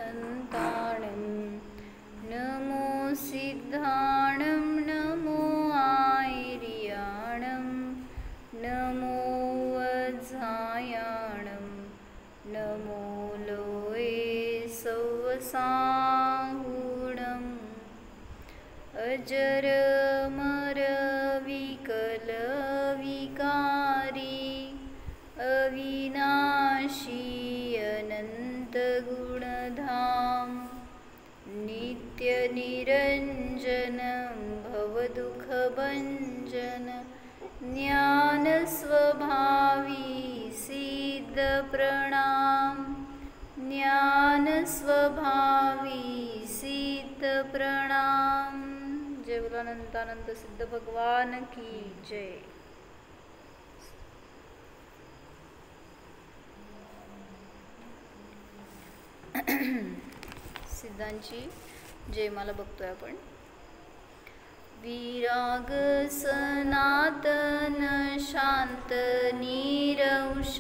अनन्ताणं नमो सिद्धाणं नमो आयर्याणं नमो वज्रायाणं नमो लोये सवसाहुणम् अजरमरविकलविकारी अविनाशी अनन्तगुणधाम नित्यनिरञ्जनं भवदुःखभञ्जन ज्ञानस्वभावी सिद्धप्रणाम ज्ञानस्वभावी सिद्धप्रणाम। जय बोलो अनंतानंद सिद्ध भगवान की जय। सिद्धांची जयमाला बघतोय आपण। विराग सनातन शांत निरंश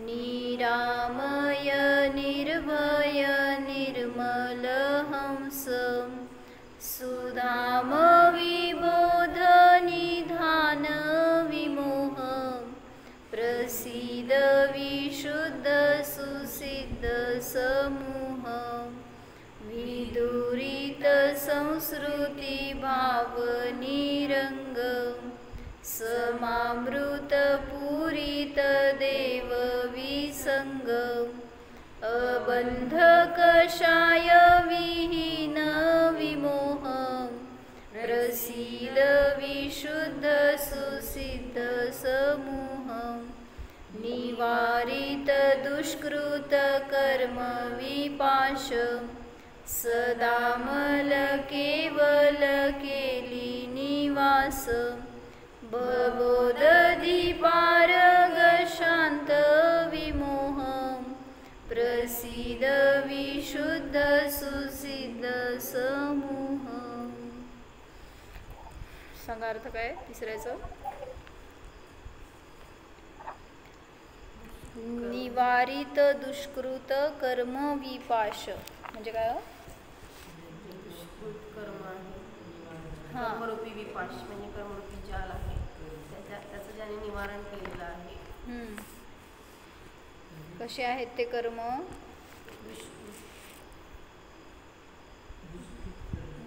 निरामय निर्भय निर्मल हंस सुधाम विबोध निधान विमोह प्रसिद्ध विशुद्ध सुसिद्ध समूह विदुरित संस्कृती भाव निरंग समामृत पूरित देव विसंग अबंध कषाय विहीन विमोह प्रसिद्ध विशुद्ध सुसिद्ध समूह निवारित दुष्कृत कर्म विपाश सदामल केवल केली निवास भवोदधिपारग शांत विमोह प्रसिद्ध विशुद्ध सुसिद्ध समूह। सांगा अर्थ काय तिसऱ्याचं? निवारित दुष्कृत कर्म विपाश म्हणजे काय? कर्म आहे, कर्मरूपी विपाश म्हणजे कर्मरूपी जाल आहे, त्याचं ज्याने निवारण केलेलं आहे। कसे आहेत ते कर्म?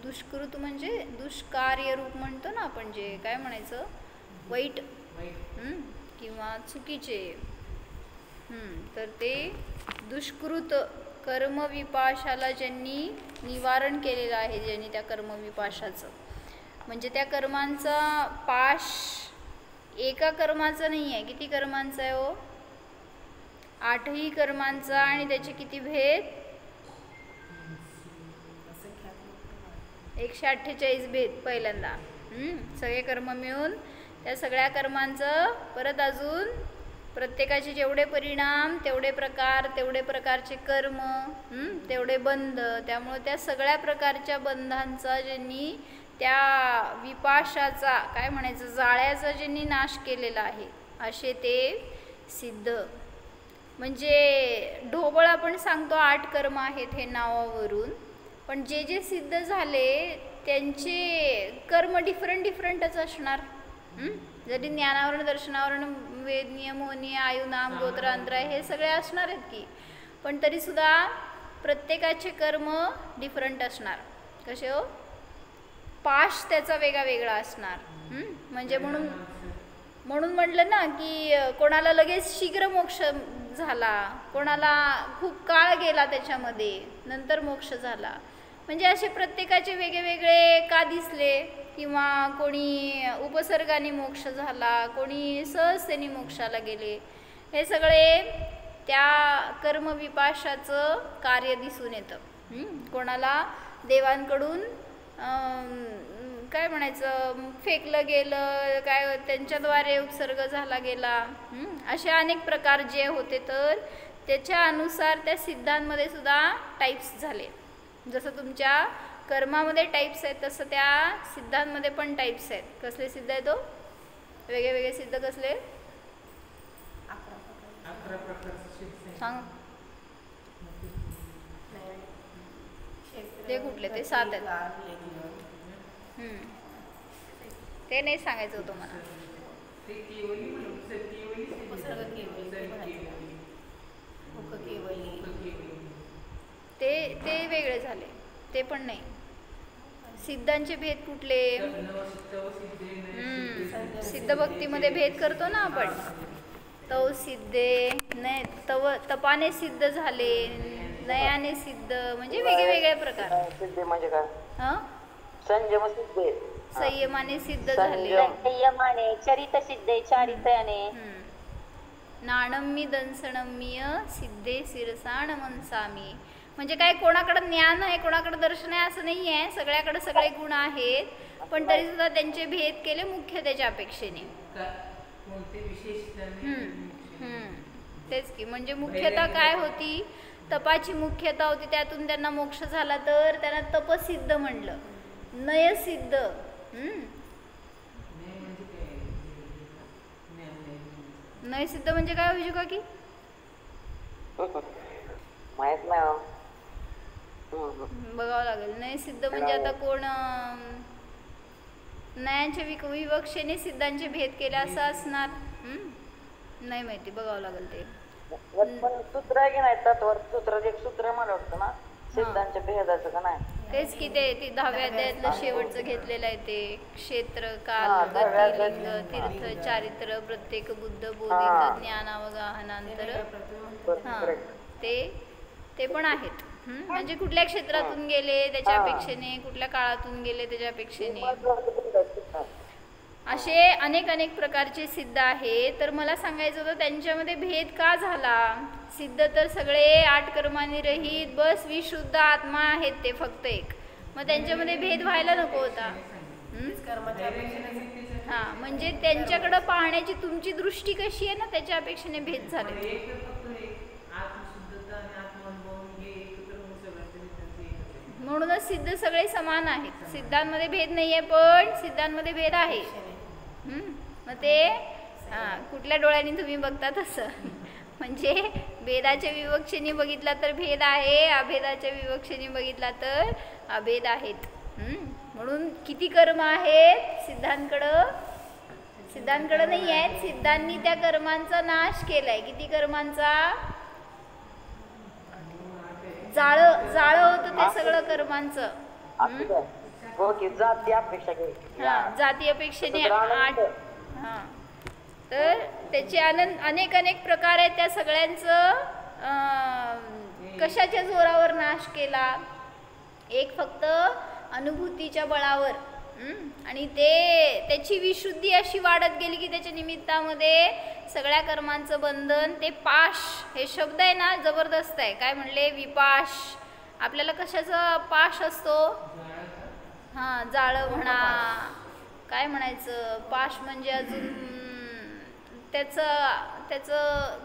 दुष्कृत म्हणजे दुष्कार्य रूप म्हणतो ना आपण, जे काय म्हणायचं, वाईट किंवा चुकीचे, तर ते दुष्कृत कर्म विपाशाला ज्यांनी निवारण केलेलं आहे, ज्यांनी त्या कर्म विपाशाचं, म्हणजे त्या कर्मांचा पाश एका कर्माचा नाही आहे, किती कर्मांचा आहे हो? 8ही कर्मांचा, आणि त्याचे किती भेद? 148 भेद पहिल्यांदा। सगळे कर्म मिळून त्या सगळ्या कर्मांचं परत अजून प्रत्येकाचे जेवढे परिणाम तेवढे प्रकार, तेवढे प्रकारचे कर्म, तेवढे बंध, त्यामुळे त्या सगळ्या प्रकारच्या बंधांचा ज्यांनी, त्या विपाशाचा काय म्हणायचं, जाळ्याचा ज्यांनी नाश केलेला आहे, असे ते सिद्ध। म्हणजे ढोबळ आपण सांगतो 8 कर्म आहेत हे नावावरून, पण जे जे सिद्ध झाले त्यांचे कर्म डिफरंटच असणार। जरी ज्ञानावरण दर्शनावरण वेद नियम होनी आयु नाम गोत्र अंतर हे सगळे असणार आहेत की, पण तरी सुद्धा प्रत्येकाचे कर्म डिफरंट असणार। कसे हो? पाश त्याचा वेगळा असणार। म्हणजे म्हणून म्हटलं ना की कोणाला लगेच शीघ्र मोक्ष झाला, कोणाला खूप काळ गेला त्याच्यामध्ये, नंतर मोक्ष झाला, म्हणजे असे प्रत्येकाचे वेगळे का दिसले, किंवा कोणी उपसर्गाने मोक्ष झाला, कोणी सहजतेने मोक्षाला गेले, हे सगळे त्या कर्मविपाशाचं कार्य दिसून येतं। कोणाला देवांकडून काय म्हणायचं फेकलं गेलं, काय त्यांच्याद्वारे उत्सर्ग झाला गेला, असे अनेक प्रकार जे होते, तर त्याच्या अनुसार त्या सिद्धांमध्ये सुद्धा टाईप्स झाले। जसं तुमच्या कर्मामध्ये टाईप्स आहेत तसं त्या सिद्धांमध्ये पण टाईप्स आहेत। कसले सिद्ध आहेत तो? वेगळे सिद्ध कसले? 11 प्रकारचे सांग। नाही. क्षेत्र, ते कुठले? ते गती, 7 आहेत. काळ, लिंग. ते नाही सांगायचं होतं मला. उपसर्ग केवली ते म्हणायचं. मुख केवली. ते वेगळे झाले, ते पण नाही. सिद्धांचे भेद कुठले? सिद्ध भक्तीमध्ये भेद करतो ना आपण. तव सिद्धे, नय तव तपाने सिद्ध झाले, नयाने सिद्ध, म्हणजे वेगळे प्रकार. सिद्ध म्हणजे काय? हा, संयम सिद्ध, संयमाने सिद्ध झाले. संयमाने, चरित सिद्धे, चारित्र्याने. नाणम्मी दंसणम्य सिद्धे शिरसाण मनसामी. म्हणजे काय, कोणाकडे ज्ञान आहे कोणाकडे दर्शन आहे असं नाही आहे, सगळ्याकडे सगळे गुण आहेत, पण तरी सुद्धा त्यांचे भेद केले मुख्य त्याच्या अपेक्षेने. तेच की, म्हणजे मुख्यता काय होती? तपाची मुख्यता होती, त्यातून त्यांना मोक्ष झाला तर त्यांना तपसिद्ध म्हणलं. नयसिद्ध, नयसिद्ध म्हणजे काय होऊ का की माहित नाही. बघावं लागेल. नयसिद्ध म्हणजे आता कोण नयांच्या विवक्षेने सिद्धांचे भेद केले असं असणार. नाही माहिती, बघावं लागेल ते. सूत्र आहे की नाही, तत्वर सूत्र, एक सूत्र मला वाटतं ना सिद्धांच्या भेदाचं का नाही. तेच की, ते 10व्या अध्यायातलं शेवटचं घेतलेलं आहे ते. क्षेत्र, काल, गती, लिंग, तीर्थ, चारित्र, प्रत्येक, बुद्ध, बोधित, ज्ञानावगाहनांतर. हा, ते पण आहेत. म्हणजे कुठल्या क्षेत्रातून गेले त्याच्या अपेक्षेने, कुठल्या काळातून गेले त्याच्या अपेक्षेने, असे अनेक प्रकारचे सिद्ध आहेत. तर मला सांगायचं होतं त्यांच्यामध्ये भेद का झाला? सिद्ध तर सगळे 8 कर्मांनी रहित बस विशुद्ध आत्मा आहेत ते फक्त एक, मग त्यांच्यामध्ये भेद व्हायला नको होता. हा, म्हणजे त्यांच्याकडे पाहण्याची तुमची दृष्टी कशी आहे ना, त्याच्या अपेक्षेने भेद झाले. म्हणूनच सिद्ध सगळे समान आहेत. सिद्धांमध्ये भेद नाहीये, पण सिद्धांमध्ये भेद आहे. मग ते कुठल्या डोळ्यांनी तुम्ही बघता तसं. म्हणजे भेदाच्या विवक्षेने बघितला तर भेद आहे, अभेदाच्या विवक्षेने बघितला तर अभेद आहेत. म्हणून किती कर्म आहेत सिद्धांकडं? सिद्धांकडं नाही आहेत. सिद्धांनी त्या कर्मांचा नाश केलाय. किती कर्मांचा? जाळ होतं ते सगळं कर्मांचं. जाती अपेक्षेने 8. तर त्याचे अनेक प्रकार आहेत. त्या सगळ्यांचं कशाच्या जोरावर नाश केला? एक फक्त अनुभूतीच्या बळावर. आणि त्याची विशुद्धी अशी वाढत गेली की त्याच्या निमित्तामध्ये सगळ्या कर्मांचं बंधन, ते पाश, हे शब्द आहे ना जबरदस्त आहे. काय म्हणले? विपाश. आपल्याला कशाचा पाश असतो? हां, जाळं म्हणा, काय म्हणायचं, पाश म्हणजे अजून त्याचं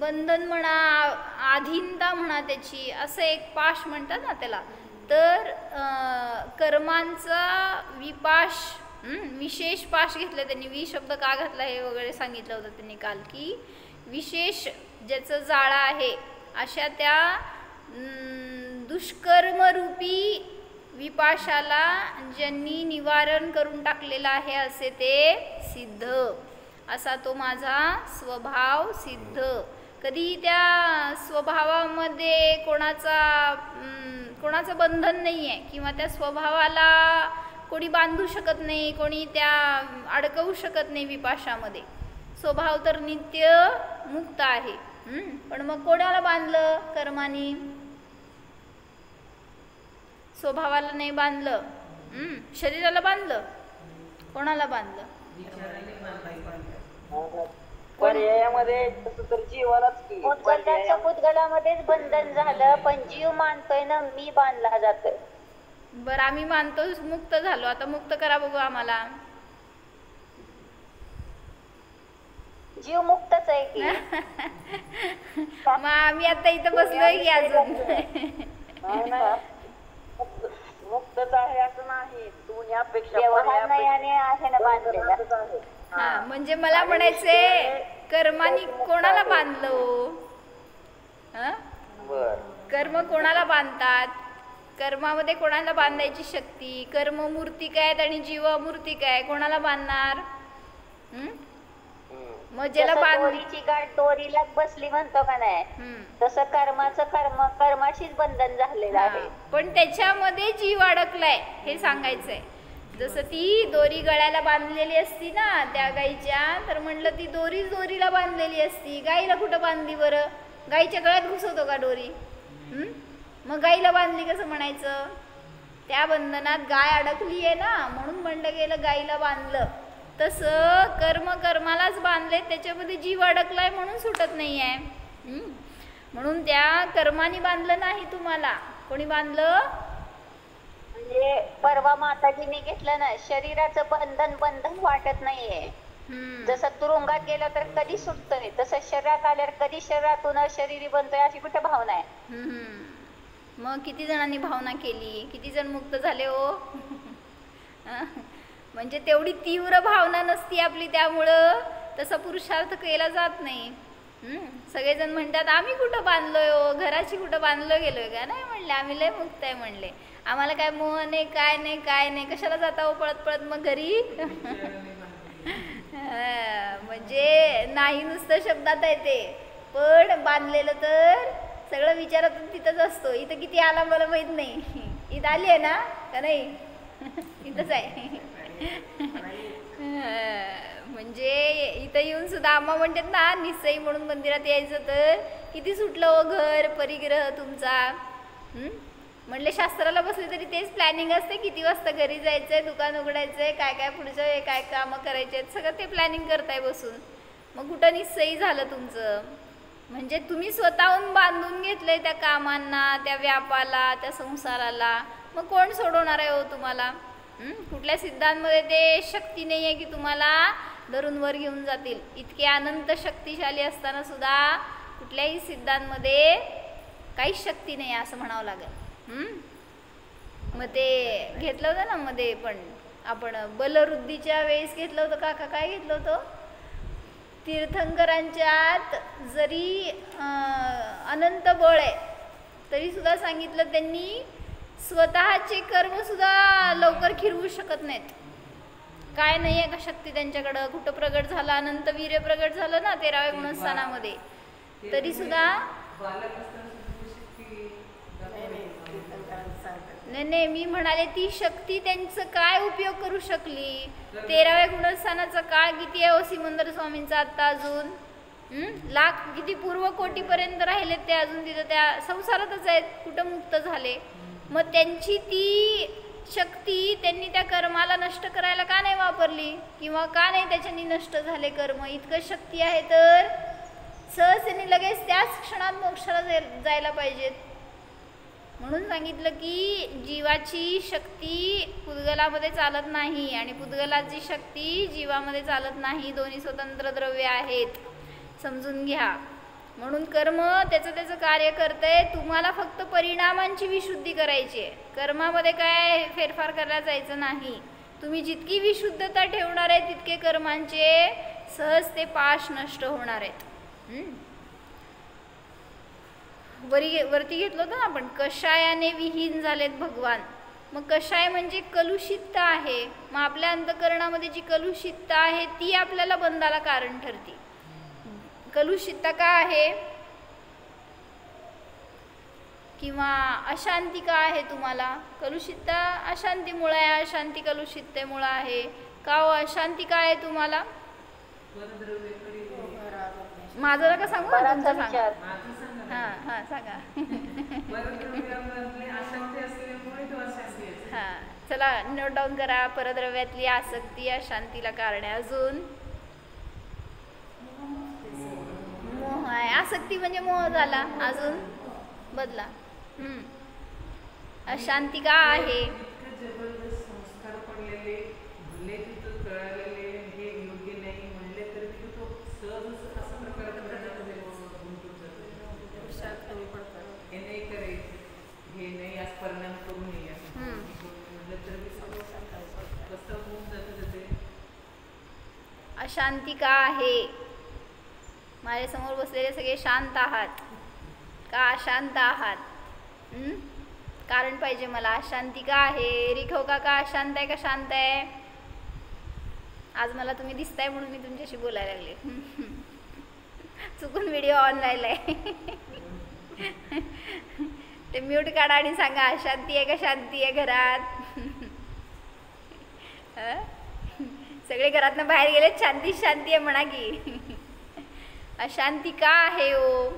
बंधन म्हणा, अधीनता म्हणा त्याची, असं एक पाश म्हणतात ना त्याला. तर कर्मांचा विपाश, विशेष पाश घेतला त्यांनी. वि शब्द का घातला हे वगैरे सांगितलं होतं त्यांनी काल, की विशेष ज्याचं जाळं आहे अशा त्या दुष्कर्मरूपी विपाशाला ज्यांनी निवारण करून टाकलेलं आहे असे ते सिद्ध. असा तो माझा स्वभाव सिद्ध. कधी त्या स्वभावामध्ये कोणाचं बंधन नाही आहे, किंवा त्या स्वभावाला कोणी बांधू शकत नाही, कोणी त्या अडकवू शकत नाही विपाशामध्ये. स्वभाव तर नित्य मुक्त आहे. पण मग कोणाला बांधलं कर्मानी? स्वभावाला नाही बांधलं. शरीराला बांधलं. कोणाला बांधलं? पर्यायामध्ये मुद्गलामध्येच बंधन झालं, पण जीव मानतोय ना मी बांधला जातोय. बरं, आम्ही मानतो मुक्त झालो, आता मुक्त करा बघू आम्हाला. जीव मुक्तच आहे की. मग आम्ही आता इथं बसलोय की अजून? मुक्तच आहे असं नाही, दोन्ही अपेक्षा आहे ना बांधलेला. हा, म्हणजे मला म्हणायचंय कर्मानी कोणाला बांधलं? कोणाला बांधतात? कर्मामध्ये कोणाला बांधायची शक्ती? कर्म मूर्तिक आहेत आणि जीव अमूर्तिक आहे, कोणाला बांधणार? मग ज्याला दोरीची गाठ दोरीलाच बसली म्हणतो का नाही, तसं कर्माचं कर्माशीच बंधन झालेलं आहे. पण त्याच्यामध्ये जीव अडकलाय हे सांगायचंय. जसं ती दोरी गळ्याला बांधलेली असती ना त्या गाईच्या, तर म्हणलं ती दोरी दोरीला बांधलेली असती. गाईला कुठं बांधली बरं? गाईच्या गळ्यात घुसवतो का दोरी? मग गाईला बांधली कसं म्हणायचं? त्या बंधनात गाय अडकली आहे ना, म्हणून म्हणलं गेलं गाईला बांधलं. तसं कर्म कर्मालाच बांधले, त्याच्यामध्ये जीव अडकलाय म्हणून सुटत नाही आहे. म्हणून त्या कर्माने बांधलं नाही तुम्हाला. कोणी बांधलं? म्हणजे परवा माताजीने घेतलं ना, शरीराचं बंधन वाटत नाहीये. जसं तुरुंगात गेलं तर कधी सुटतंय, तसं शरीरात आल्यावर कधी शरीरातून शरीरी बनतोय अशी कुठे भावना आहे. मग किती जणांनी भावना केली? किती जण मुक्त झाले हो? म्हणजे तेवढी तीव्र भावना नसती आपली, त्यामुळं तसा पुरुषार्थ केला जात नाही. सगळेजण म्हणतात आम्ही कुठं बांधलोय हो, घराची कुठं बांधलो गेलोय का? नाही म्हणले, आम्ही लय मुक्त आहे म्हणले. आम्हाला काय मोह नाही, काय नाही, काय नाही. कशाला जाता हो पळत पळत मग घरी? म्हणजे नाही नुसतं शब्दात आहे ते, पण बांधलेलं तर सगळं विचारातून तिथंच असतो. इथं किती आला मला माहित नाही. इथं आली आहे ना का नाही? इथंच आहे. म्हणजे इथं येऊन सुद्धा आम्हा म्हणतात ना, निश्चयी म्हणून मंदिरात यायचं तर किती सुटलं हो घर परिग्रह तुमचा. म्हणले शास्त्राला बसले तरी तेच प्लॅनिंग असते, किती वाजता घरी जायचंय, दुकान उघडायचंय, काय काय पुढचं काय कामं करायचे आहेत, सगळं ते प्लॅनिंग करताय बसून. मग कुठं निश्चयी झालं तुमचं? म्हणजे तुम्ही स्वतःहून बांधून घेतलंय त्या कामांना, त्या व्यापाला, त्या संसाराला. मग कोण सोडवणार आहे हो तुम्हाला? कुठल्या सिद्धांमध्ये ते शक्ती नाही आहे की तुम्हाला धरून वर घेऊन जातील. इतके अनंत शक्तिशाली असताना सुद्धा कुठल्याही सिद्धांमध्ये काहीच शक्ती नाही असं म्हणावं लागेल. मग ते घेतलं होतं ना मध्ये पण आपण बलवृद्धीच्या वेळेस घेतलं होतं. काका काय घेतलं होतं? तीर्थंकरांच्यात जरी अनंत बळ आहे तरी सुद्धा सांगितलं त्यांनी स्वतःचे कर्म सुद्धा लवकर खिरवू शकत नाहीत. काय नाही आहे का शक्ती त्यांच्याकडं? कुठं प्रगट झाला? अनंत वीर्य प्रगट झालं ना 13व्या गुणस्थानामध्ये, तरी सुद्धा नाही. मी म्हणाले ती शक्ती त्यांचं काय उपयोग करू शकली? 13व्या गुणस्थानाचा काळ किती आहे सिमंदर स्वामींचा आता अजून? लाख किती पूर्व कोटीपर्यंत राहिलेत ते अजून तिथं त्या संसारातच आहेत, कुठं मुक्त झाले? मग त्यांची ती शक्ती त्यांनी त्या कर्माला नष्ट करायला का नाही वापरली? किंवा का नाही त्याच्यानी नष्ट झाले कर्म? इतकं शक्ती आहे तर सहज त्यांनी लगेच त्याच क्षणात मोक्षाला जायला पाहिजेत. म्हणून सांगितलं की जीवाची शक्ती पुद्गलामध्ये चालत नाही आणि पुद्गलाची शक्ती जीवामध्ये चालत नाही. दोन्ही स्वतंत्र द्रव्य आहेत, समजून घ्या. म्हणून कर्म त्याचं कार्य करतंय. तुम्हाला फक्त परिणामांची विशुद्धी करायची आहे. कर्मामध्ये काय फेरफार करायला जायचं नाही. तुम्ही जितकी विशुद्धता ठेवणार आहे तितके कर्मांचे सहज ते पाश नष्ट होणार आहेत. वरती घेतलं होतं ना आपण, कषायाने विहीन झालेत भगवान. मग कषाय म्हणजे कलुषितता आहे. मग आपल्या अंतःकरणामध्ये जी कलुषितता आहे ती आपल्याला बंधाला कारण ठरते. कलुषितता का आहे? किंवा अशांती का आहे तुम्हाला? कलुषितता अशांतीमुळे आहे, अशांती कलुषिततेमुळे आहे. का हो अशांती काय आहे तुम्हाला? माझं नका सांगू, तुमचं सांगा. हां सांगा. हां चला नोट डाऊन करा. परद्रव्यातली आसक्ती अशांतीला कारण आहे. अजून मोह आहे. आसक्ती म्हणजे मोह झाला. अजून बदला. अशांती का आहे? अशांती का आहे? माझ्यासमोर बसलेले सगळे शांत आहात का अशांत आहात? कारण पाहिजे मला. अशांती का आहे? रिखव काका अशांत आहे का शांत आहे? आज मला तुम्ही दिसताय म्हणून मी तुमच्याशी बोलायला लागले. चुकून व्हिडिओ ऑन राहिलाय. ते म्यूट काढा आणि सांगा अशांती आहे का शांती आहे घरात. सगळे घरातनं बाहेर गेले, शांती शांती आहे म्हणा की. अशांती का आहे हो?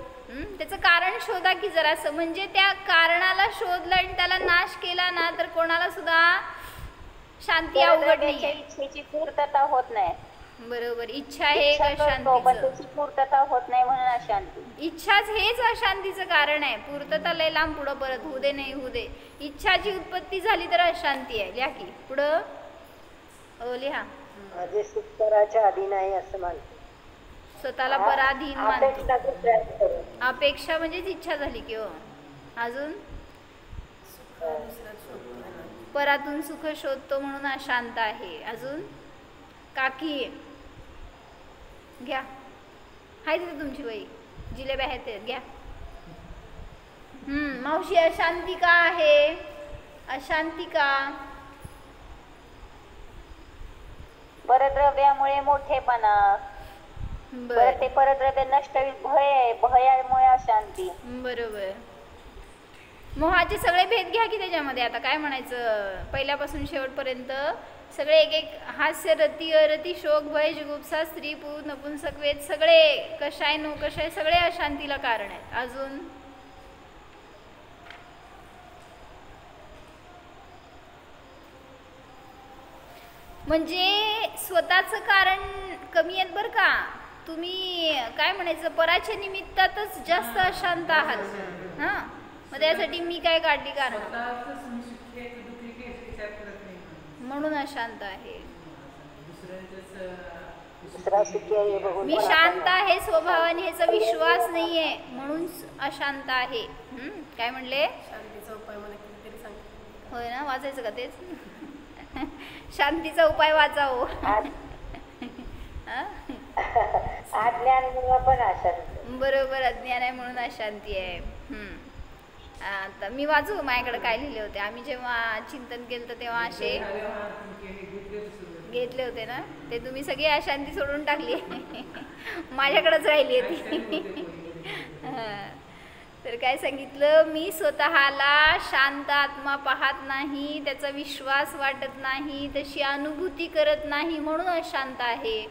त्याचं कारण शोधा की जरासं. म्हणजे त्या कारणाला शोधलं आणि त्याला नाश केला ना तर कोणाला सुद्धा शांती अवघड नाही. इच्छेची पूर्तता होत नाही. बरोबर. इच्छा हे अशांतीची पूर्तता होत नाही म्हणून अशांती. इच्छाच हेच अशांतीचं कारण आहे. पूर्तता लय लांब पुढं परत होऊ दे नाही होऊ दे. इच्छाची उत्पत्ती झाली तर अशांती आहे. लिहा की पुढं लिहा. माझे सुख पराच्या आधी नाही असं मानतो. स्वतःला पराधीन मानतो. अपेक्षा म्हणजेच इच्छा झाली की हो. अजून परातून सुख शोधतो म्हणून अशांत आहे. अजून काकी घ्या, हाय तिथे तुमची बाई जिलेबी आहेत ते घ्या. मावशी अशांती का आहे? अशांती का? परद्रव्यामुळे मोठेपणा. बरं, ते परद्रव्य नष्ट होईल, भय आहे, भयामुळे अशांती. बरोबर. मोहाचे सगळे भेद घ्या की त्याच्यामध्ये. आता काय म्हणायचं, पहिल्यापासून शेवटपर्यंत सगळे एक एक. हास्य, रती, अरती, शोक, भय, जुगुप्सा, स्त्री, पुरुष, नपुंसक, वेद, सगळे कशाय नो कशाय सगळे अशांतीला कारण आहेत. अजून म्हणजे स्वतःचं कारण कमी आहेत बरं का. तुम्ही काय म्हणायचं, पराच्या निमित्तातच जास्त अशांत आहात. हां, मग त्यासाठी मी काय काढली कारण म्हणून अशांत आहे. मी शांत आहे स्वभावाने, ह्याचा विश्वास नाहीये म्हणून अशांत आहे. काय म्हणले? शांतीचा उपाय मला कितीतरी सांगितलं. होय ना, वाचायचं का तेच? शांतीचा उपाय वाचावो. अज्ञान पण अशांती. बरोबर, अज्ञान आहे म्हणून अशांती आहे. आता मी वाचू माझ्याकडे काय लिहिले होते. आम्ही जेव्हा चिंतन केलं तर तेव्हा असे घेतले होते ना, ते तुम्ही सगळी अशांती सोडून टाकली. माझ्याकडेच राहिली होती. तर काय सांगितलं, मी स्वतःला शांत आत्मा पाहत नाही, त्याचा विश्वास वाटत नाही, तशी अनुभूती करत नाही म्हणून अशांत आहे.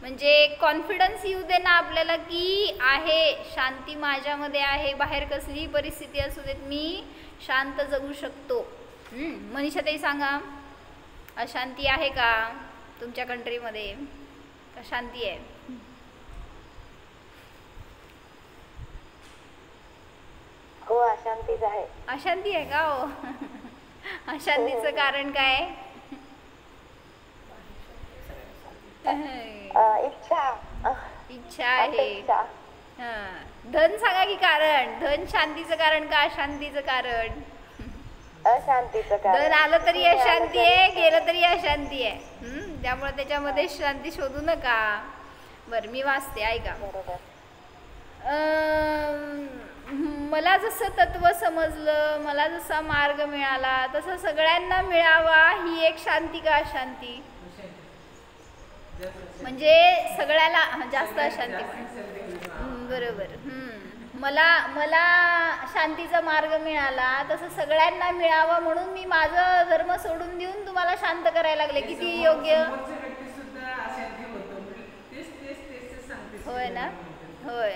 म्हणजे कॉन्फिडन्स येऊ दे ना आपल्याला की आहे शांती माझ्यामध्ये आहे. बाहेर कसलीही परिस्थिती असू देत मी शांत जगू शकतो. मनीषा ताई सांगा, अशांती आहे का तुमच्या कंट्रीमध्ये? का शांती आहे? हो, अशांतीच आहे. अशांती आहे का हो? अशांतीचं कारण काय? इच्छा आहे. धन सांगा की कारण. धन शांतीचं कारण का अशांतीचं कारण? अशांतीचं कारण. धन आलं तरी अशांती आहे, गेलं तरी अशांती आहे. त्यामुळे त्याच्यामध्ये शांती शोधू नका. बरं, मी वाचते ऐका. मला जसं तत्व समजलं, मला जसा मार्ग मिळाला तसं सगळ्यांना मिळावा, ही एक शांती का अशांती? म्हणजे सगळ्याला जास्त अशांती. बरोबर. मला शांतीचा मार्ग मिळाला तसं सगळ्यांना मिळावा म्हणून मी माझा धर्म सोडून देऊन तुम्हाला शांत करायला लागले. किती योग्य. होय ना, होय.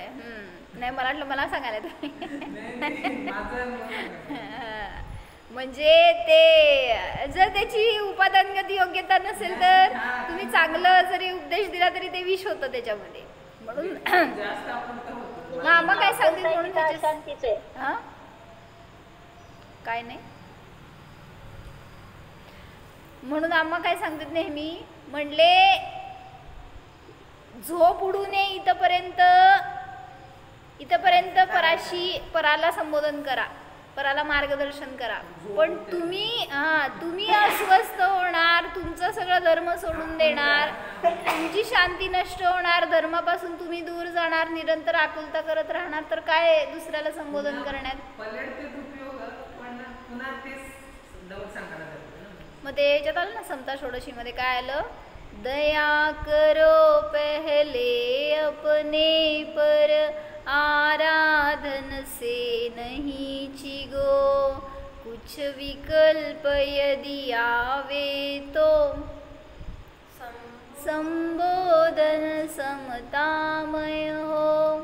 नाही, मला वाटलं मला सांगायला तुम्ही. म्हणजे ते जर त्याची उपादानगती योग्यता नसेल तर तुम्ही चांगलं जरी उपदेश दिला तरी ते विष होतं त्याच्यामध्ये. म्हणून आम्हा काय सांगते म्हणून काय नाही, म्हणून आम्हा काय सांगतात नेहमी, म्हणले झोप उडू नये इथपर्यंत पराला संबोधन करा. पराला मार्गदर्शन करा. पण तुम्ही अस्वस्थ होणार, तुमचं सगळं धर्म सोडून देणार, तुमची शांती नष्ट होणार, धर्मापासून तुम्ही दूर जाणार, निरंतर आकुलता करत राहणार, तर काय दुसऱ्याला संबोधन करण्यात. मग ते याच्यात आलं ना समता षोडशी मध्ये काय आलं, दया करो पहले अपने पर, आराधन से नहीं चिगो, कुछ विकल्प यदि आवे तो, संबोधन समतामय हो.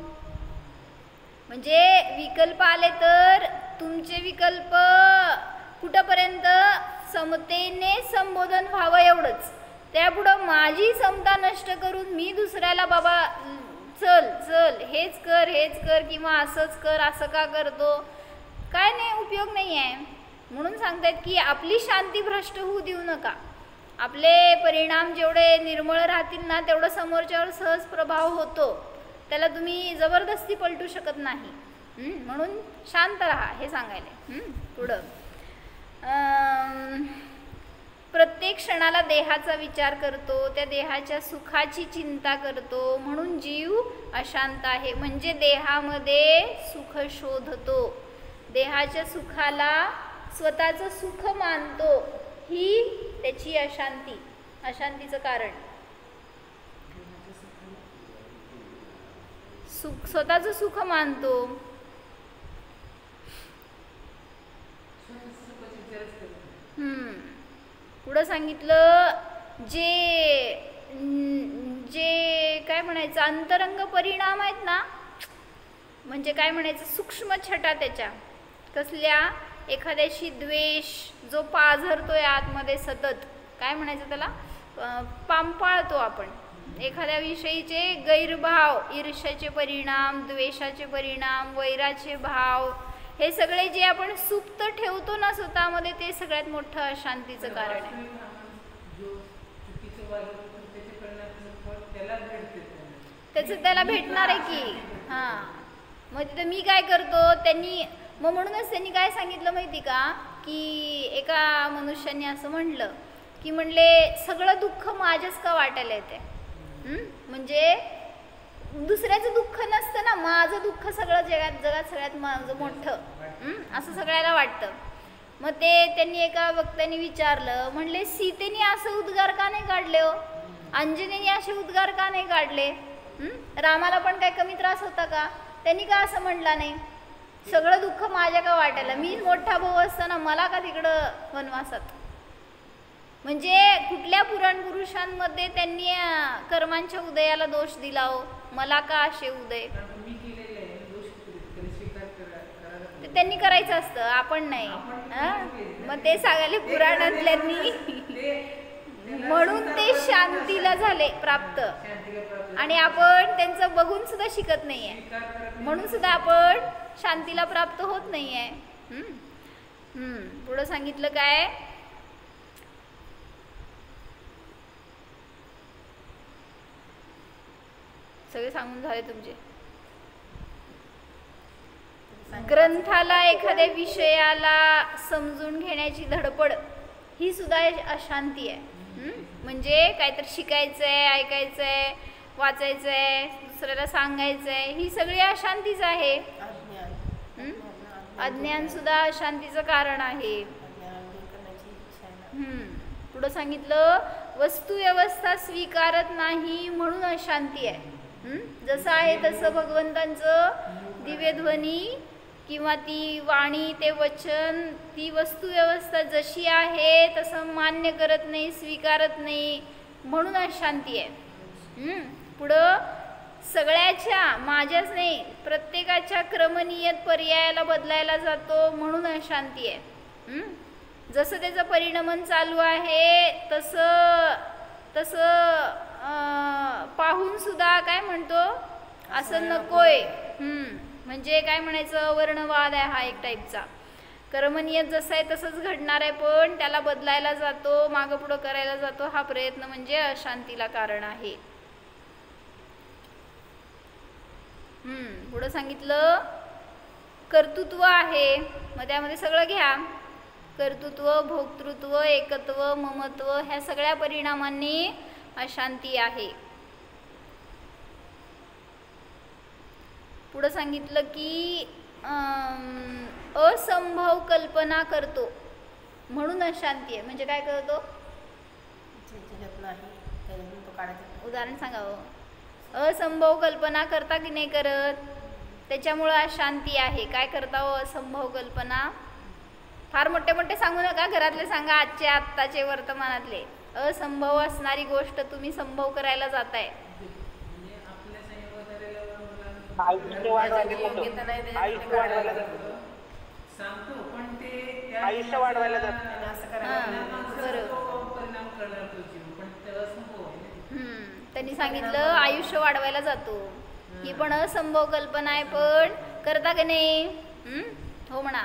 म्हणजे विकल्प आले तर तुमचे विकल्प कुठपर्यंत, समतेने संबोधन व्हावं एवढंच. त्यापुढं माझी समता नष्ट करून मी दुसऱ्याला बाबा चल चल हेच कर किंवा असंच कर, असं का करतो, काय नाही, उपयोग नाही आहे. म्हणून सांगतायत की आपली शांती भ्रष्ट होऊ देऊ नका. आपले परिणाम जेवढे निर्मळ राहतील ना तेवढं समोरच्यावर सहज प्रभाव होतो. त्याला तुम्ही जबरदस्ती पलटू शकत नाही. म्हणून शांत राहा हे सांगायले. पुढं प्रत्येक क्षणाला देहाचा विचार करतो, त्या देहाच्या सुखाची चिंता करतो, म्हणून जीव अशांत आहे. म्हणजे देहामध्ये सुख शोधतो, देहाच्या सुखाला स्वतःचं सुख मानतो, ही त्याची अशांतीचं कारण. स्वतःचं सुख मानतो. पुढं सांगितलं जे काय म्हणायचं अंतरंग परिणाम आहेत ना, म्हणजे काय म्हणायचं सूक्ष्म छटा त्याच्या कसल्या, एखाद्याशी द्वेष जो पाझरतोय आतमध्ये सतत, काय म्हणायचं त्याला, पांपाळतो आपण. एखाद्या विषयीचे गैरभाव, ईर्ष्याचे परिणाम, द्वेषाचे परिणाम, वैराचे भाव, हे सगळे जे आपण सुप्त ठेवतो ना स्वतःमध्ये, ते सगळ्यात मोठं अशांतीचं कारण आहे. त्याचं त्याला भेटणार आहे की. मग तिथं मी काय करतो, मग म्हणूनच त्यांनी काय सांगितलं माहिती का, की एका मनुष्याने असं म्हणलं की सगळं दुःख माझ्याच का वाटायला येते. म्हणजे दुसऱ्याचं दुःख नसतं ना, माझं दुःख सगळं जगात सगळ्यात माझं मोठं, असं सगळ्याला वाटतं. मग त्यांनी एका वक्त्याने विचारलं, म्हणले सीतेने असं उद्गार का नाही काढले हो, अंजनेने असे उद्गार का नाही काढले, रामाला पण काय कमी त्रास होता का, त्यांनी का असं म्हणला नाही, सगळं दुःख माझ्या का वाटायला, मी मोठा भाऊ असताना मला का तिकडं वनवासात. म्हणजे कुठल्या पुराण पुरुषांमध्ये त्यांनी कर्मांच्या उदयाला दोष दिला हो, मला का असे उदय, त्यांनी करायचं असतं, आपण नाही. मग ते सांगायले पुराणातल्यांनी. म्हणून ते शांतीला झाले प्राप्त, आणि आपण त्यांचं बघून सुद्धा शिकत नाहीये, म्हणून सुद्धा आपण शांतीला प्राप्त होत नाहीये. पुढं सांगितलं काय, सगळे सांगून झाले तुमचे. ग्रंथाला एखाद्या विषयाला समजून घेण्याची धडपड ही सुद्धा अशांती आहे. म्हणजे काहीतरी शिकायचंय, ऐकायचंय, वाचायचंय, दुसऱ्याला सांगायचंय, ही सगळी अशांतीच आहे. अज्ञान सुद्धा अशांतीचं कारण आहे. पुढं सांगितलं वस्तू व्यवस्था स्वीकारत नाही म्हणून अशांती आहे. जसं आहे तसं भगवंतांचं दिव्य ध्वनी किंवा ती वाणी, ते वचन, ती वस्तू व्यवस्था जशी आहे तसं मान्य करत नाही, स्वीकारत नाही, म्हणून अशांती आहे. पुढं सगळ्याच्या, माझ्याच नाही प्रत्येकाच्या क्रमनियत पर्यायाला बदलायला जातो म्हणून अशांती आहे. जसं त्याचं परिणमन चालू आहे तसं पाहून सुद्धा काय म्हणतो, असं नकोय. म्हणजे काय म्हणायचं, वर्णवाद आहे हा एक टाईपचा. कर्मनियत जसं आहे तसंच घडणार आहे, पण त्याला बदलायला जातो, मागं पुढं करायला जातो, हा प्रयत्न म्हणजे अशांतीला कारण आहे. पुढं सांगितलं कर्तृत्व आहे, मग त्यामध्ये सगळं घ्या. कर्तृत्व, भोक्तृत्व, एकत्व, ममत्व ह्या सगळ्या परिणामांनी अशांती आहे. पुढं सांगितलं की असंभव कल्पना करतो म्हणून अशांती आहे. म्हणजे काय करतो? उदाहरण सांगावं. असंभव कल्पना करता की नाही करत, त्याच्यामुळं अशांती आहे. काय करता हो असंभव कल्पना? फार मोठे मोठे सांगू नका, घरातले सांगा, आजचे आत्ताचे वर्तमानातले. असंभव असणारी गोष्ट तुम्ही संभव करायला जाताय. आयुष्य वाढवायला जात. त्यांनी सांगितलं आयुष्य वाढवायला जातो. ही पण असंभव कल्पना आहे, पण करता की नाही? हो म्हणा,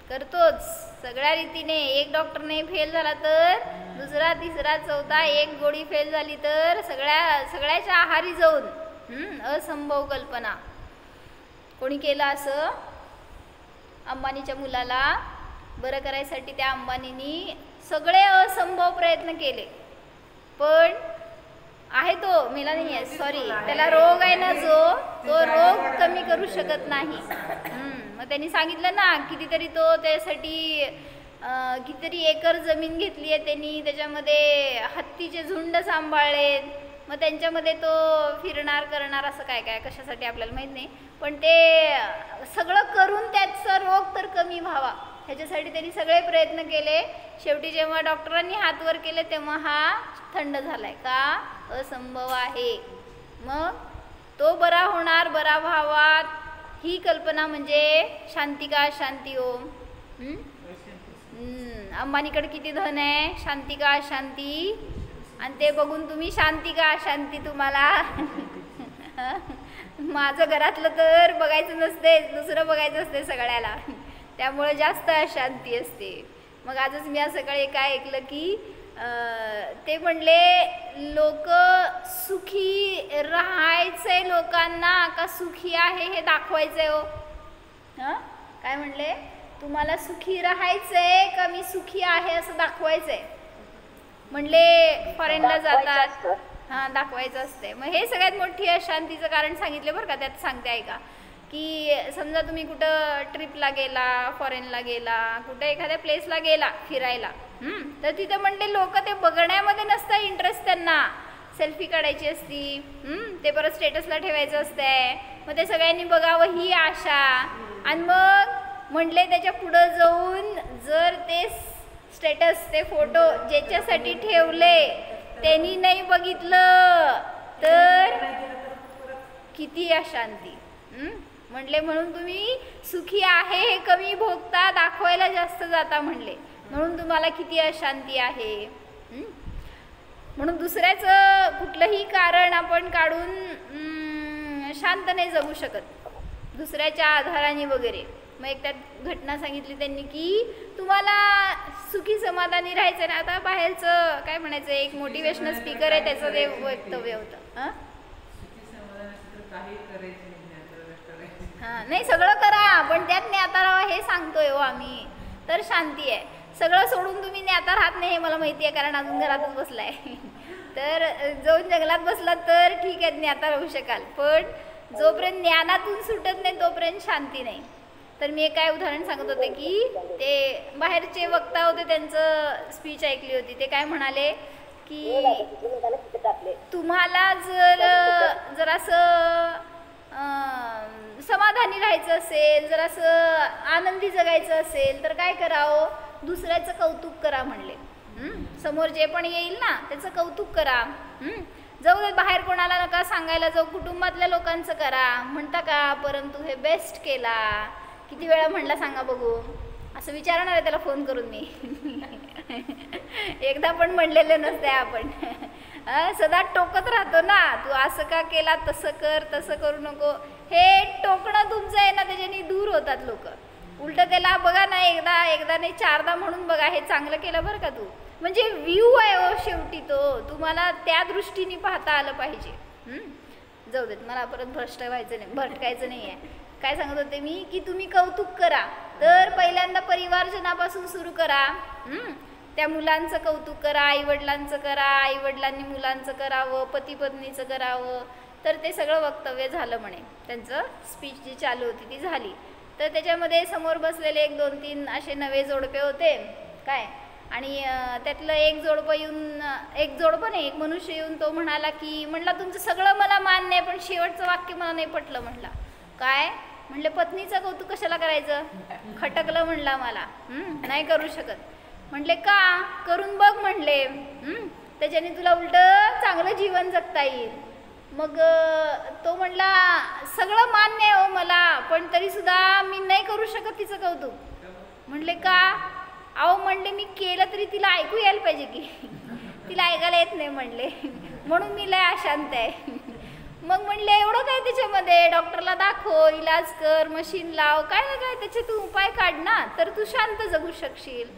करतोच सगळ्या रीतीने. एक डॉक्टरने फेल झाला तर दुसरा, तिसरा, चौथा, एक गोळी फेल झाली तर सगळ्याच्या आहारी जाऊन असंभव कल्पना. कोणी केलं असं? अंबानीच्या मुलाला बरं करायसाठी त्या अंबानीनी सगळे असंभव प्रयत्न केले, पण आहे तो मेला नाही आहे, सॉरी, त्याला रोग आहे ना, तो रोग कमी करू शकत नाही. मग त्यांनी सांगितलं ना, कितीतरी तो त्यासाठी कितीतरी एकर जमीन घेतली आहे त्यांनी, त्याच्यामध्ये हत्तीचे झुंड सांभाळले, मग त्यांच्यामध्ये तो फिरणार करणार असं काय काय कशासाठी आपल्याला माहीत नाही, पण ते सगळं करून त्याचा रोग तर कमी व्हावा ह्याच्यासाठी त्यांनी सगळे प्रयत्न केले. शेवटी जेव्हा डॉक्टरांनी हात वर केले तेव्हा हा थंड झालाय. का? असंभव आहे. मग तो बरा होणार, बरा व्हावा, ही कल्पना म्हणजे शांती का शांती हो? अंबानीकडे किती धन आहे, शांती का अशांती? आणि ते बघून तुम्ही शांती का अशांती तुम्हाला माझं घरातलं तर बघायचं नसते, दुसरं बघायचं असते सगळ्याला, त्यामुळे जास्त अशांती असते. मग आजच मी आज सकाळी काय ऐकलं की ते म्हणले लोक सुखी राहायचंय लोकांना का सुखी आहे हे दाखवायचंय हो. काय म्हणले? तुम्हाला सुखी राहायचंय का मी सुखी आहे असं दाखवायचंय. म्हणले फॉरेनला जातात, दाखवायचं असते. मग हे सगळ्यात मोठी अशांतीचं कारण सांगितले बरं का. त्यात सांगते ऐका की समजा तुम्ही कुठं ट्रिपला गेला, फॉरेनला गेला, कुठं एखाद्या प्लेसला गेला फिरायला, तर तिथं म्हणले लोक ते बघण्यामध्ये नसतं इंटरेस्ट, त्यांना सेल्फी काढायची असती, ते परत स्टेटसला ठेवायचं असतंय, मग ते सगळ्यांनी बघावं ही आशा. आणि मग म्हणले त्याच्या पुढं जाऊन जर ते स्टेटस, ते फोटो ज्याच्यासाठी ठेवले त्यांनी नाही बघितलं तर किती अशांती. म्हणले म्हणून तुम्ही सुखी आहे हे कमी भोगता, दाखवायला जास्त जाता म्हणले, म्हणून तुम्हाला किती अशांती आहे. म्हणून दुसऱ्याचं कुठलंही कारण आपण काढून शांत नाही जगू शकत, दुसऱ्याच्या आधाराने वगैरे. मग एक त्यात घटना सांगितली त्यांनी की तुम्हाला सुखी समाधानी राहायचं ना. आता बाहेरचं काय म्हणायचं, एक मोटिवेशनल स्पीकर आहे त्याचं ते वक्तव्य होतं. नाही सगळं करा पण त्यात ज्ञाता राहा हे सांगतोय हो आम्ही, तर शांती आहे. सगळं सोडून तुम्ही ज्ञाता राहत नाही हे मला माहिती आहे, कारण अजून घरातच बसलाय. तर जाऊन जंगलात बसलात तर ठीक आहे, ज्ञाता राहू शकाल, पण जोपर्यंत ज्ञानातून सुटत नाही तोपर्यंत शांती नाही. तर मी एक काय उदाहरण सांगत होते की ते बाहेरचे वक्ता होते, त्यांचं स्पीच ऐकली होती. ते काय म्हणाले की तुम्हाला जर असं समाधानी राहायचं असेल, जर असं आनंदी जगायचं असेल तर काय करावं, दुसऱ्याचं कौतुक करा म्हणले. समोर जे पण येईल ना त्याचं कौतुक करा. जाऊ दे बाहेर कोणाला नका सांगायला जाऊ, कुटुंबातल्या लोकांचं करा. म्हणता का परंतु हे बेस्ट केला, किती वेळा म्हणला सांगा बघू, असं विचारणार आहे त्याला फोन करून मी. एकदा पण म्हणलेलं नसतंय आपण. सदा टोकत राहतो ना, तू असं का केला, तसं कर, तसं करू नको. हे टोकणं तुमचं आहे ना, त्याच्याने दूर होतात लोक. उलट त्याला बघा ना, एकदा नाही चारदा म्हणून बघा हे चांगलं केलं बरं का तू, म्हणजे व्ह्यू आहे हो शेवटी तो, तुम्हाला त्या दृष्टीने पाहता आलं पाहिजे. जाऊ देत, मला परत भ्रष्ट व्हायचं नाही, भटकायचं नाही आहे. काय सांगत होते मी की तुम्ही कौतुक करा. तर पहिल्यांदा परिवारजनापासून सुरू करा. त्या मुलांचं कौतुक करा, आईवडिलांचं करा, आईवडिलांनी मुलांचं करावं, पती पत्नीचं करावं. तर ते सगळं वक्तव्य झालं म्हणे. त्यांचं स्पीच जी चालू होती ती झाली. तर त्याच्यामध्ये समोर बसलेले 1 2 3 असे नवे जोडपे होते काय. आणि त्यातलं एक जोडपं नाही, एक मनुष्य येऊन तो म्हणाला की म्हणला तुमचं सगळं मला मान्य आहे, पण शेवटचं वाक्य मला नाही पटलं. म्हणला काय. म्हणले पत्नीचं कौतुक कशाला करायचं, खटकलं म्हणला मला, नाही करू शकत. म्हणले का, करून बघ म्हणले, त्याच्याने तुला उलटं चांगलं जीवन जगता येईल. मग तो म्हणला सगळं मान्य आहे हो मला, पण तरीसुद्धा मी नाही करू शकत तिचं कौतुक. म्हणले का. अहो म्हणले मी केलं तरी तिला ऐकू यायला पाहिजे की, तिला ऐकायला येत नाही म्हणले, म्हणून मी लय अशांत आहे. मग म्हणले एवढं काय त्याच्यामध्ये, डॉक्टरला दाखव, इलाज कर, मशीन लाव, काय ना काय त्याचे तू उपाय काढ ना, तर तू शांत जगू शकशील.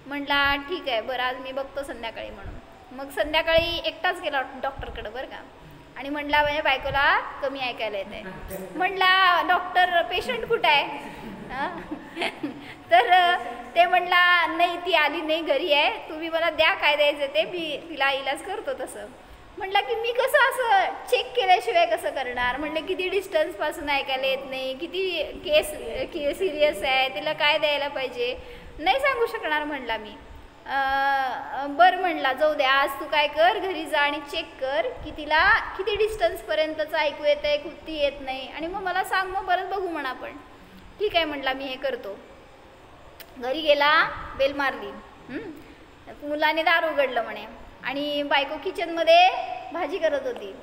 म्हणला ठीक आहे बरं, आज मी बघतो संध्याकाळी म्हणून. मग संध्याकाळी एकटाच गेला डॉक्टरकडं बरं का. आणि म्हणला माझ्या बायकोला कमी ऐकायला येत आहे. म्हणला डॉक्टर पेशंट कुठं आहे. तर ते म्हणला नाही ती आली नाही, घरी आहे, तुम्ही मला द्या काय द्यायचं ते, मी तिला इलाज करतो तसं. म्हटलं की मी कसं असं चेक केल्याशिवाय कसं करणार. म्हणले किती डिस्टन्सपासून ऐकायला येत नाही, किती केस सिरियस आहे, तिला काय द्यायला पाहिजे, नाही सांगू शकणार म्हणला मी. बरं म्हणला जाऊ दे, आज तू काय कर, घरी जा आणि चेक कर की तिला किती डिस्टन्सपर्यंतचं ऐकू येतं आहे, कुठती येत नाही, आणि मग मला सांग, मग परत बघू म्हणा आपण. ठीक आहे म्हटला मी हे करतो. घरी गेला, बेल मारली, मुलाने दार उघडलं म्हणे, आणि बायको किचनमध्ये भाजी करत होती.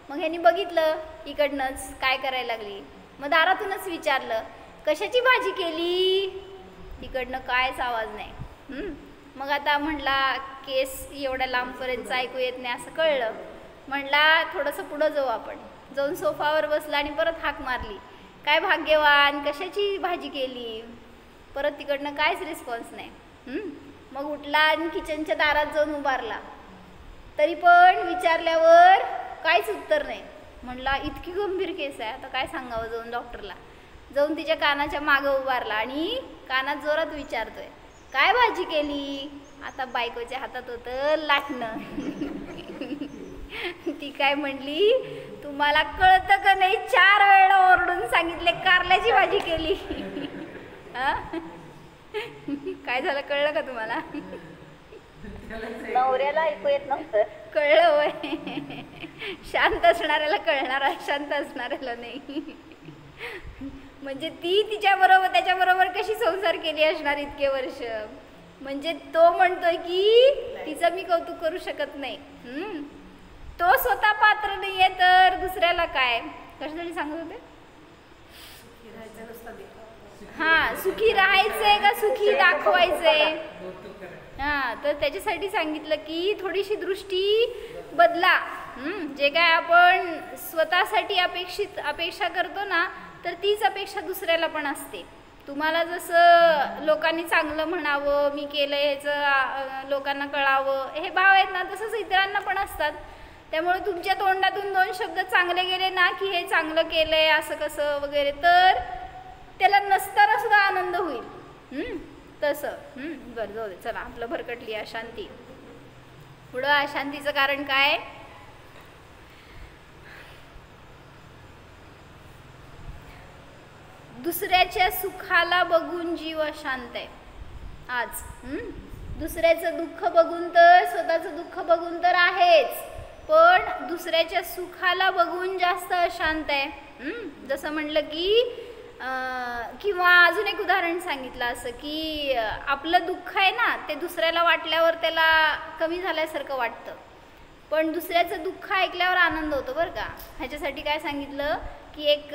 मग ह्यांनी बघितलं इकडनंच काय करायला लागली. मग दारातूनच विचारलं कशाची भाजी केली. तिकडनं कायच आवाज नाही. मग आता म्हणला केस एवढ्या लांबपर्यंत ऐकू येत नाही असं कळलं. म्हणला थोडंसं पुढं जाऊ आपण. जाऊन सोफावर बसला आणि परत हाक मारली, काय भाग्यवान, कशाची भाजी केली. परत तिकडनं कायच रिस्पॉन्स नाही. मग उठला आणि किचनच्या दारात जाऊन उभारला, तरी पण विचारल्यावर काहीच उत्तर नाही. म्हणला इतकी गंभीर केस आहे, आता काय सांगावं जाऊन डॉक्टरला. जाऊन तिच्या कानाच्या मागं उभारला आणि कानात जोरात विचारतोय काय भाजी केली. आता बायकोच्या हातात होतं लाटणं. ती काय म्हणली, तुम्हाला कळतं का नाही, 4 वेळा ओरडून सांगितले कारल्याची भाजी केली. काय झालं कळलं का तुम्हाला. नवऱ्याला ऐकू येत नव्हतं. कळलं होय. शांत असणाऱ्याला कळणार, अशांत असणाऱ्याला नाही. म्हणजे ती त्याच्याबरोबर कशी संसार केली असणार इतके वर्ष. म्हणजे तो म्हणतोय की तिचं मी कौतुक करू शकत नाही. तो स्वतः पात्र नाहीये तर दुसऱ्याला काय. कशासाठी सांगत होते. हा, सुखी राहायचंय का सुखी दाखवायचंय. हा, तर त्याच्यासाठी सांगितलं की थोडीशी दृष्टी बदला. जे काय आपण स्वतःसाठी अपेक्षा करतो ना, तर तीच अपेक्षा दुसऱ्याला पण असते. तुम्हाला जसं लोकांनी चांगलं म्हणावं, मी केलं ह्याचं लोकांना कळावं, हे भाव आहेत ना, तसंच इतरांना पण असतात. त्यामुळे तुमच्या तोंडातून 2 शब्द चांगले गेले ना की हे चांगलं केलंय असं कसं वगैरे, तर त्याला नसताना सुद्धा आनंद होईल. तसं बरं जाऊ दे, चला आपलं भरकटली अशांती. पुढं अशांतीचं कारण काय. दुसऱ्याच्या सुखाला बघून जीव अशांत आहे आज. दुसऱ्याचं दुःख बघून तर, स्वतःचं दुःख बघून तर आहेच, पण दुसऱ्याच्या सुखाला बघून जास्त अशांत आहे. जसं म्हणलं की किंवा अजून एक उदाहरण सांगितलं असं की आपलं दुःख आहे ना, ते दुसऱ्याला वाटल्यावर त्याला कमी झाल्यासारखं वाटतं, पण दुसऱ्याचं दुःख ऐकल्यावर आनंद होतो बरं का. ह्याच्यासाठी काय सांगितलं की एक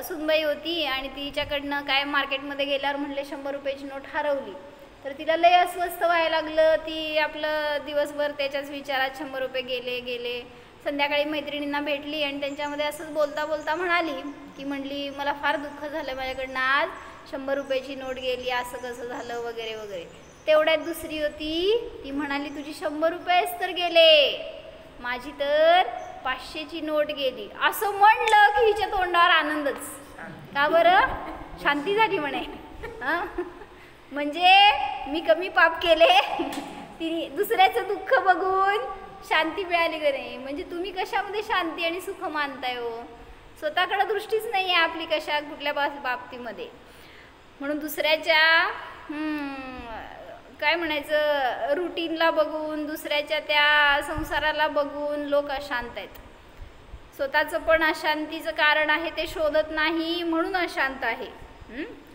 सुनबाई होती आणि तिच्याकडनं काय मार्केटमध्ये गेल्यावर म्हणले 100 रुपयाची नोट हरवली. तर तिला लय अस्वस्थ व्हायला लागलं. ती आपलं दिवसभर त्याच्याच विचारात 100 रुपये गेले. संध्याकाळी मैत्रिणींना भेटली आणि त्यांच्यामध्ये असंच बोलता बोलता म्हणाली की म्हणली मला फार दुःख झालं, माझ्याकडनं आज 100 रुपयाची नोट गेली, असं कसं झालं वगैरे वगैरे. तेवढ्यात दुसरी होती, ती म्हणाली तुझी 100 रुपयेच तर गेले, माझी तर 500ची नोट गेली. असं म्हणलं की हिच्या तोंडावर आनंदच. का बरं? शांती झाली म्हणे. म्हणजे मी कमी पाप केले, ती दुसऱ्याचं दुःख बघून शांती मिळाली का नाही? म्हणजे तुम्ही कशामध्ये शांती आणि सुख मानताय हो? स्वतःकडे दृष्टीच नाही आहे आपली कशा कुठल्या बाबतीमध्ये. म्हणून दुसऱ्याच्या काय म्हणायचं रुटीनला बघून, दुसऱ्याच्या त्या संसाराला बघून लोक अशांत आहेत. स्वतःचं पण अशांतीचं कारण आहे ते शोधत नाही म्हणून अशांत आहे.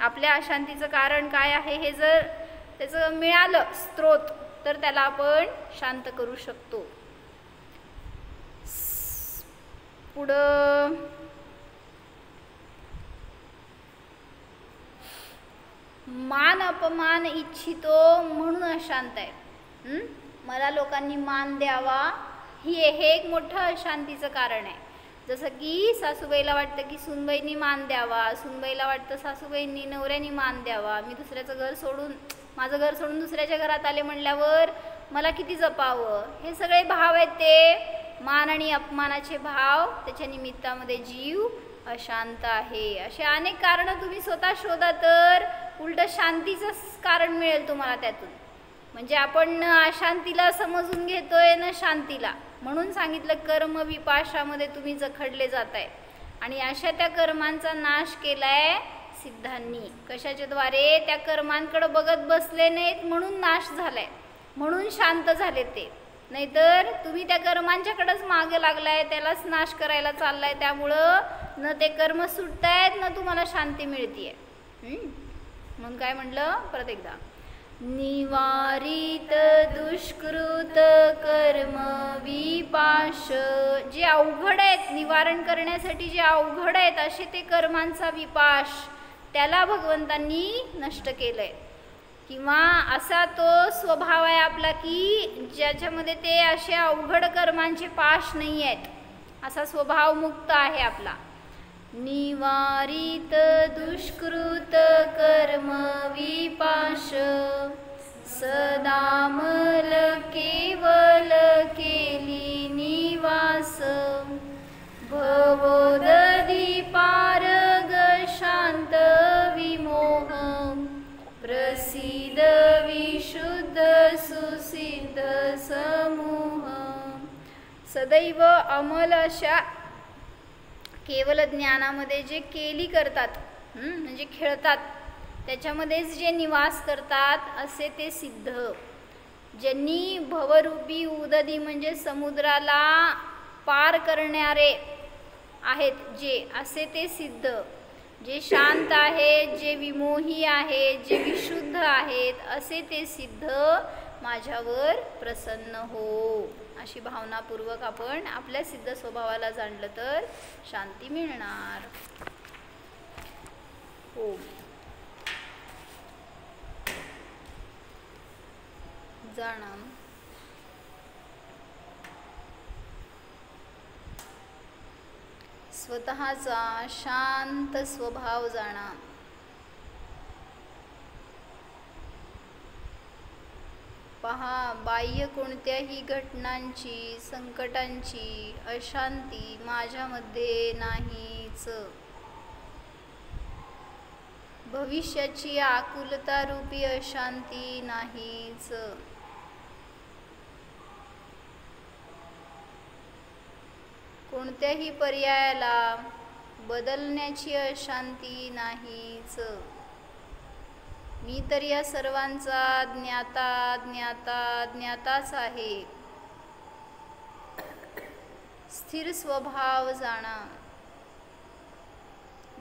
आपल्या अशांतीचं कारण काय आहे हे जर त्याचं मिळालं स्त्रोत तर त्याला आपण शांत करू शकतो. पुढं मान अपमान इच्छितो म्हणून अशांत आहे. मला लोकांनी मान द्यावा हे एक मोठं अशांतीचं कारण आहे. जसं की सासूबाईला वाटतं की सुनबाईंनी मान द्यावा, सुनबाईला वाटतं सासूबाईंनी नवऱ्यानी मान द्यावा. मी दुसऱ्याचं घर सोडून, माझं घर सोडून दुसऱ्याच्या घरात आले म्हणल्यावर मला किती जपावं. हे सगळे भाव आहेत, ते मान आणि अपमानाचे भाव. त्याच्या निमित्तामध्ये जीव अशांत आहे. असे अनेक कारणं तुम्ही स्वतः शोधा तर उलट शांतीचं कारण मिळेल तुम्हाला त्यातून. म्हणजे आपण अशांतीला समजून घेतोय ना शांतीला. म्हणून सांगितलं कर्म विपाशामध्ये तुम्ही जखडले जाताय. आणि अशा त्या कर्मांचा नाश केलाय सिद्धांनी. कशाच्या द्वारे? त्या कर्मांकडे बघत बसले नाहीत म्हणून नाश झालाय, म्हणून शांत झाले ते. नाहीतर तुम्ही त्या कर्मांच्याकडेच मागे लागलाय, त्यालाच नाश करायला चाललाय. त्यामुळं न ते कर्म सुटतायत न तुम्हाला शांती मिळतीये. म्हणून काय म्हटलं परत एकदा, निवारित दुष्कृत कर्म विपाश. जे अवघड आहेत निवारण करण्यासाठी, जे अवघड आहेत असे ते कर्मांचा विपाश, त्याला भगवंतांनी नष्ट केलंय. किंवा असा तो स्वभाव आहे आपला की ज्याच्यामध्ये ते असे अवघड कर्मांचे पाश नाही आहेत, असा स्वभाव मुक्त आहे आपला. निवारित दुष्कृत कर्म विपाश सदामल केवल केली निवास. भवोदधी पारग शांत विमोह प्रसिद्ध विशुद्ध सुसिद्ध समूह. सदैव अमल अशा केवल ज्ञानामध्ये जे केली करतात, म्हणजे खेळतात, त्याच्यामध्येच जे निवास करतात असे ते सिद्ध. ज्यांनी भवरूपी उदधी म्हणजे समुद्राला पार करणारे आहेत जे, असे ते सिद्ध. जे शांत आहेत, जे विमोही आहेत, जे विशुद्ध आहेत, असे ते सिद्ध माझ्यावर प्रसन्न हो. अशी भावनापूर्वक आपण आपल्या सिद्ध स्वभावाला जाणलं तर शांती मिळणार. ओम. जाणा स्वतःचा शांत स्वभाव जाणा. पहा, बाह्य कोणत्याही घटनांची, संकटांची अशांती माझ्यामध्ये नाहीच. भविष्याची आकुलता रूपी अशांती नाहीच. कोणत्याही पर्यायाला बदलण्याची अशांती नाहीच. मी तर या सर्वांचा ज्ञाता ज्ञाता ज्ञाताच आहे. स्थिर स्वभाव जाणा,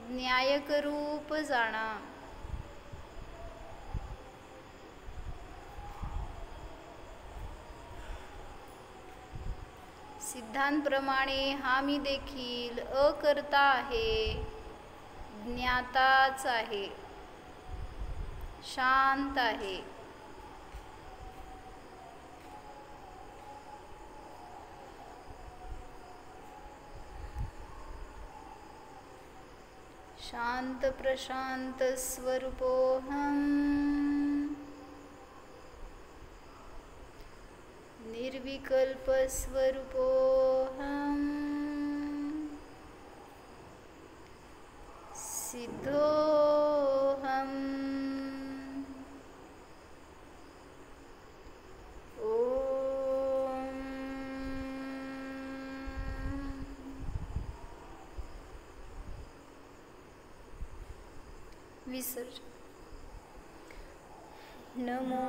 न्यायक रूप जाणा. सिद्धांतप्रमाणे हा मी देखील अकर्ता आहे, ज्ञाताच आहे, शांत आहे. शांत प्रशांत स्वरूपोऽहम्, निर्विकल्प स्वरूपोऽहम्, सिद्धोऽहम् ॐ विसर्जन नमो